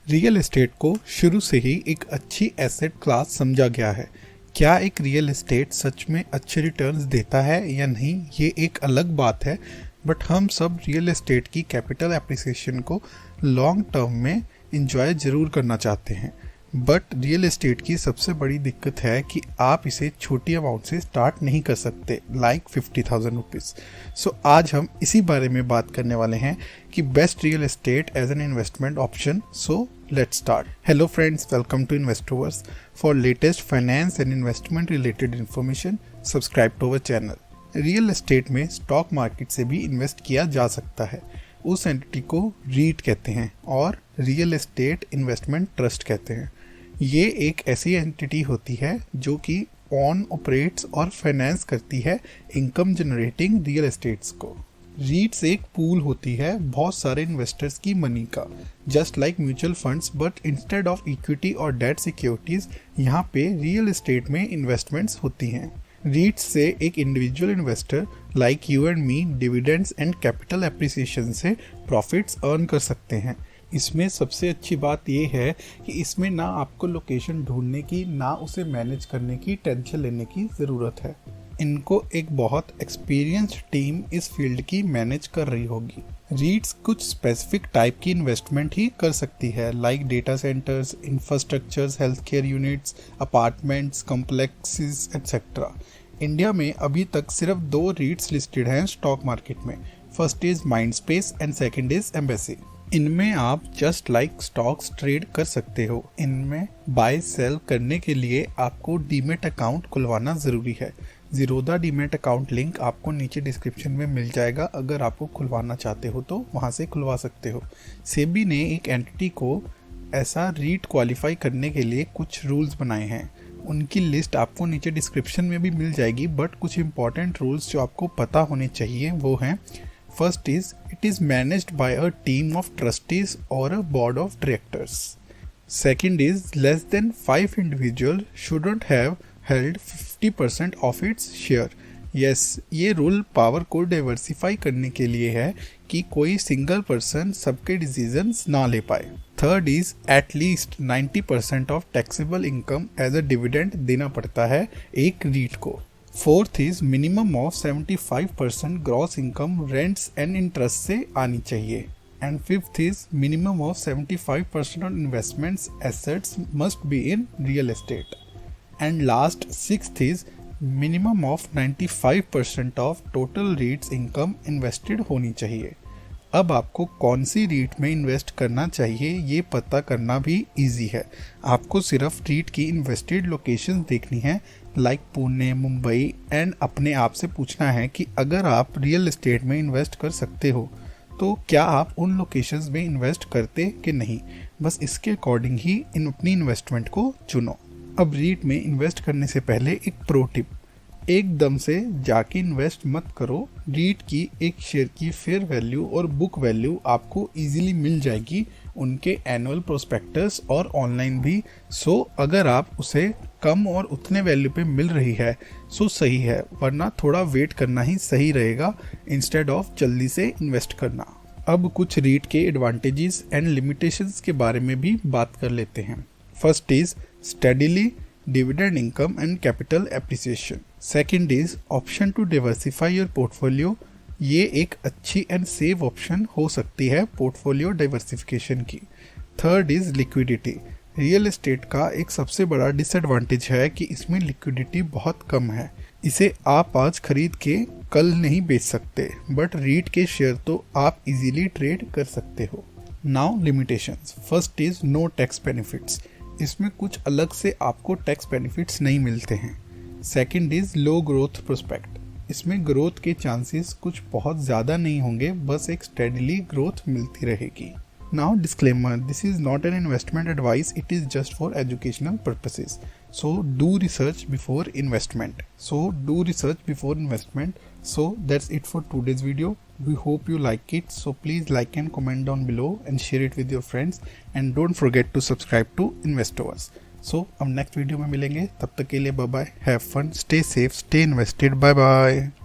Real estate को शुरू से ही एक अच्छी एसेट क्लास समझा गया है। क्या एक रियल एस्टेट सच में अच्छे रिटर्न्स देता है या नहीं, ये एक अलग बात है। बट हम सब रियल एस्टेट की कैपिटल एप्रिसिएशन को लॉन्ग टर्म में इंजॉय ज़रूर करना चाहते हैं। बट रियल एस्टेट की सबसे बड़ी दिक्कत है कि आप इसे छोटी अमाउंट से स्टार्ट नहीं कर सकते, लाइक 50,000 रुपीज़। सो आज हम इसी बारे में बात करने वाले हैं कि best real estate as an investment option. So let's start. Hello friends, welcome to investors. For latest finance and investment related information subscribe to our channel. Real estate में स्टॉक मार्केट से भी इन्वेस्ट किया जा सकता है। उस entity को रीट कहते हैं और रियल एस्टेट इन्वेस्टमेंट ट्रस्ट कहते हैं। ये एक ऐसी एंटिटी होती है जो कि ऑन ऑपरेट्स और फाइनेंस करती है इनकम जनरेटिंग रियल एस्टेट्स को। रीट्स एक पूल होती है बहुत सारे इन्वेस्टर्स की मनी का, just like mutual funds, but instead of equity और डेट सिक्योरिटीज यहाँ पे रियल एस्टेट में इन्वेस्टमेंट्स होती हैं। रीट्स से एक individual investor like you and me dividends and capital appreciation से प्रॉफिट्स अर्न कर सकते हैं। इसमें सबसे अच्छी बात यह है कि इसमें ना आपको लोकेशन ढूंढने की, ना उसे मैनेज करने की टेंशन लेने की ज़रूरत है। इनको एक बहुत एक्सपीरियंस्ड टीम इस फील्ड की मैनेज कर रही होगी। रीट्स कुछ स्पेसिफिक टाइप की इन्वेस्टमेंट ही कर सकती है, like data centres, infrastructures, health care units, apartments, complexes etcetera. India में अभी तक सिर्फ 2 रीट्स लिस्टेड हैं स्टॉक मार्केट में। First is Mindspace and second is embassy. इनमें आप जस्ट लाइक स्टॉक्स ट्रेड कर सकते हो। इनमें बाय सेल करने के लिए आपको डीमेट अकाउंट खुलवाना ज़रूरी है। ज़ीरोधा डीमेट अकाउंट लिंक आपको नीचे डिस्क्रिप्शन में मिल जाएगा। अगर आपको खुलवाना चाहते हो तो वहाँ से खुलवा सकते हो। सेबी ने एक एंटिटी को ऐसा रीट क्वालिफाई करने के लिए कुछ रूल्स बनाए हैं। उनकी लिस्ट आपको नीचे डिस्क्रिप्शन में भी मिल जाएगी, बट कुछ इंपॉर्टेंट रूल्स जो आपको पता होने चाहिए वो हैं। First is, it is managed by a team of trustees or a board of directors. Second is, less than 5 individuals shouldn't have held 50% of its share. Yes, ये रूल पावर को diversify करने के लिए है कि कोई सिंगल पर्सन सबके decisions ना ले पाए। Third is, at least 90% of taxable income as a dividend देना पड़ता है एक रीट को। Fourth is, minimum of 75% gross income rents and interest से आनी चाहिए। And fifth is, minimum of 75% on investments assets must be in real estate. And last sixth is, minimum of 95% of total REITs income invested होनी चाहिए। अब आपको कौन सी रीट में invest करना चाहिए ये पता करना भी इजी है। आपको सिर्फ रीट की इन्वेस्टेड लोकेशन देखनी है, लाइक पुणे, मुंबई, एंड अपने आप से पूछना है कि अगर आप रियल एस्टेट में इन्वेस्ट कर सकते हो तो क्या आप उन लोकेशंस में इन्वेस्ट करते कि नहीं। बस इसके अकॉर्डिंग ही अपनी इन्वेस्टमेंट को चुनो। अब रीट में इन्वेस्ट करने से पहले एक प्रो टिप, एकदम से जाके इन्वेस्ट मत करो। रीट की एक शेयर की फेयर वैल्यू और बुक वैल्यू आपको इजीली मिल जाएगी उनके एनुअल प्रोस्पेक्टस और ऑनलाइन भी। सो अगर आप उसे कम और उतने वैल्यू पे मिल रही है सो सही है, वरना थोड़ा वेट करना ही सही रहेगा इंस्टेड ऑफ जल्दी से इन्वेस्ट करना। अब कुछ रीट के एडवांटेजेस एंड लिमिटेशंस के बारे में भी बात कर लेते हैं। First is steadily dividend income and capital appreciation. Second is option to diversify your portfolio. ये एक अच्छी एंड सेव ऑप्शन हो सकती है पोर्टफोलियो डाइवर्सिफिकेशन की। Third is liquidity. Real estate का एक सबसे बड़ा डिसएडवांटेज है कि इसमें लिक्विडिटी बहुत कम है। इसे आप आज खरीद के कल नहीं बेच सकते, बट रीट के शेयर तो आप इजीली ट्रेड कर सकते हो। Now limitations. First is no tax benefits. इसमें कुछ अलग से आपको टैक्स बेनिफिट्स नहीं मिलते हैं। Second is low growth prospect. इसमें ग्रोथ के चांसेस कुछ बहुत ज़्यादा नहीं होंगे, बस एक स्टेडीली ग्रोथ मिलती रहेगी। Now disclaimer, this is not an investment advice, it is just for educational purposes. So do research before investment. So that's it for today's video. We hope you like it. So please like and comment down below and share it with your friends. And don't forget to subscribe to Investors. So अब next video में मिलेंगे, तब तक के लिए bye bye. Have fun, stay safe, stay invested. Bye bye.